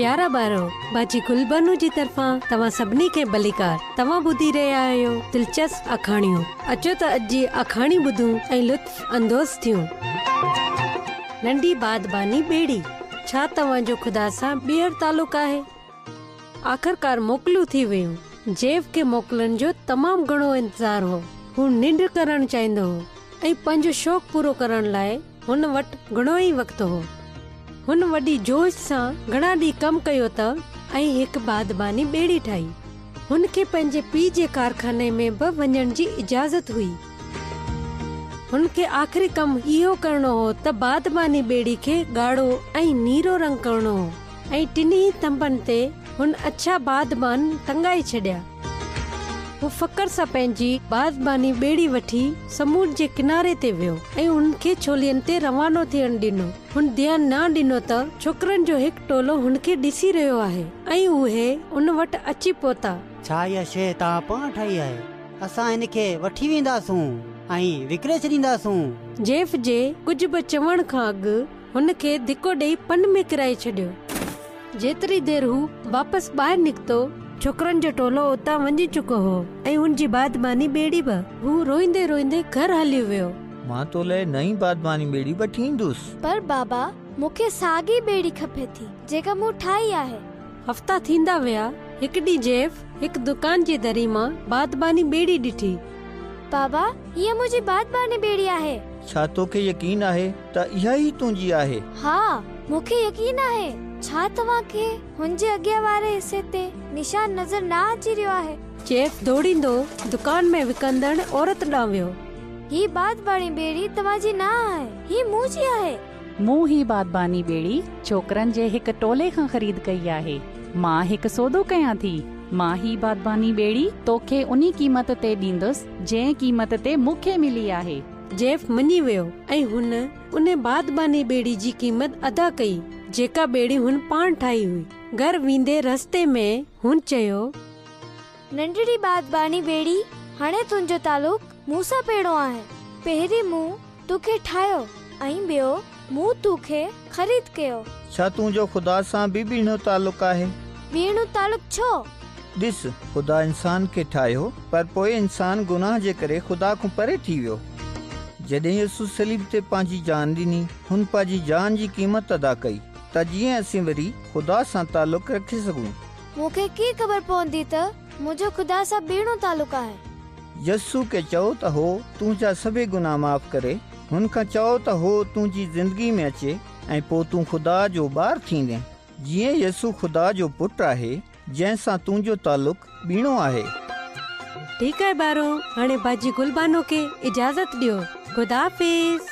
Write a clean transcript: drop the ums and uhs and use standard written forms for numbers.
प्यारा ॿारो, बाजी गुलबानू जी तरफ़ां तव्हां सभिनी खे भलीकार। तव्हां ॿुधी रहिया आहियो दिलचस्प अखाणियूं। अचो त अॼु जी अखाणी ॿुधूं ऐं लुत्फ़ अंदोज़ थियूं। नंढी बादबानी ॿेड़ी। छा तव्हांजो ख़ुदा सां ॿीहर तालुक़ आहे? आख़िरकार मोकलूं थी वियूं। जेफ खे मोकलनि जो तमामु घणो इंतज़ार हो। हू निंड करणु चाहींदो हो ऐं पंहिंजो शौक़ु पूरो करण लाइ हुन वटि घणो ई वक़्तु हो। हुन वॾी जोश सां घणा ॾींहं कमु कयो त ऐं हिकु बादबानी ॿेड़ी ठाही। हुन खे पंहिंजे पीउ जे कारखाने में बि वञण जी इजाज़त हुई। हुन खे आख़िरी कमु इहो करणो हो त बादबानी ॿेड़ी खे ॻाढ़ो ऐं नीरो रंग करणो हो ऐं टिनी थंभनि ते हुन अछा बादबान टंगाए छॾिया। हू फ़ख्र सां पंहिंजी बादबानी ॿेड़ी वठी समुंड जे किनारे ते वियो ऐं हुन खे छोलियुनि ते रवानो थियण ॾिनो। हुन ध्यानु न ॾिनो त छोकरनि जो हिकु टोलो हुन खे ॾिसी रहियो आहे ऐं उहे उन वटि अची पहुता। छा इहा शइ तव्हां पाण ठाही आहे? असां हिन खे वठी वेंदासूं ऐं विकिणे छॾींदासूं। जेफ जे कुझु बि चवण खां अॻु हुन खे धिको ॾेई पन में किराए छॾियो। जेतिरी देर हू वापसि ॿाहिरि निकितो, छोकरनि जो टोलो उतां वञी चुको हो ऐं हुनजी बादबानी ॿेड़ी बि। हू रोईंदे रोईंदे घर हली वियो। मां तो लाइ नई बादबानी ॿेड़ी वठी ईंदुसि। पर बाबा, मूंखे साॻी ॿेड़ी खपे थी जेका मूं ठाही आहे। हफ़्ता थींदा विया। हिकु ॾींहुं जेफ हिकु दुकान जी दरी मां बादबानी ॿेड़ी ॾिठी। बाबा, हीअ मुंहिंजी बादबानी ॿेड़ी आहे। छा तोखे यकीन आहे त इहा ई तुंहिंजी आहे? हा, मूंखे यकीन आहे। छा तव्हांखे हुनजे अॻियां वारे हिसे ते निशान नज़र न अची रहियो आहे? जेफ दौड़ींदो दुकान में विकंदड़ औरत ॾांहुं वियो। ही बादबानी ॿेड़ी तव्हांजी न आहे, ही मुंहिंजी आहे। मूं ही बादबानी ॿेड़ी छोकरनि जे हिकु टोले खां ख़रीद कई आहे। मां हिकु सौदो कयां थी। मां ही बादबानी ॿेड़ी तोखे उन्ही क़ीमत ते ॾींदुसि जंहिं क़ीमत ते मूंखे मिली आहे। जेफ मञी वियो ऐं हुन उन बादबानी ॿेड़ी जी क़ीमत अदा कई जेका ॿेड़ी हुन पाण ठाही हुई। घर वेंदे रस्ते में हुन चयो, नंढड़ी बादबानी ॿेड़ी, हाणे तुंहिंजो तालुक मूं सां पेड़ो आहे। पहिरीं मूं तोखे ठाहियो ऐं ॿियो मूं तोखे ख़रीद कयो। छा तुंहिंजो ख़ुदा सां बि ॿीणो तालुक आहे? ॿीणो तालुक छो? ॾिस, ख़ुदा इंसान खे ठाहियो, पर पोइ इंसान गुनाह जे करे ख़ुदा खां परे थी वियो। जॾहिं यसू सलीब ते पंहिंजी जान ॾिनी, हुन पंहिंजी जान जी क़ीमत अदा कई त जीअं असीं वरी ख़ुदा सां तालुक रखी सघूं। मूंखे कीअं ख़बर पवंदी त मुंहिंजो ख़ुदा सां ॿीणो तालुक आहे? यसू खे चओ त हो तुंहिंजा सभई गुनाह माफ़ करे। हुन खां चओ त हो तुंहिंजी ज़िंदगी में अचे ऐं पोइ तूं ख़ुदा जो ॿारु थींदे। जीअं यसू ख़ुदा जो पुटु आहे, जंहिंसां तुंहिंजो तालुक ॿीणो आहे। ठीकु आहे ॿारो, हाणे बाजी गुलबानो खे इजाज़त ॾियो। ख़ुदा हाफ़िज़।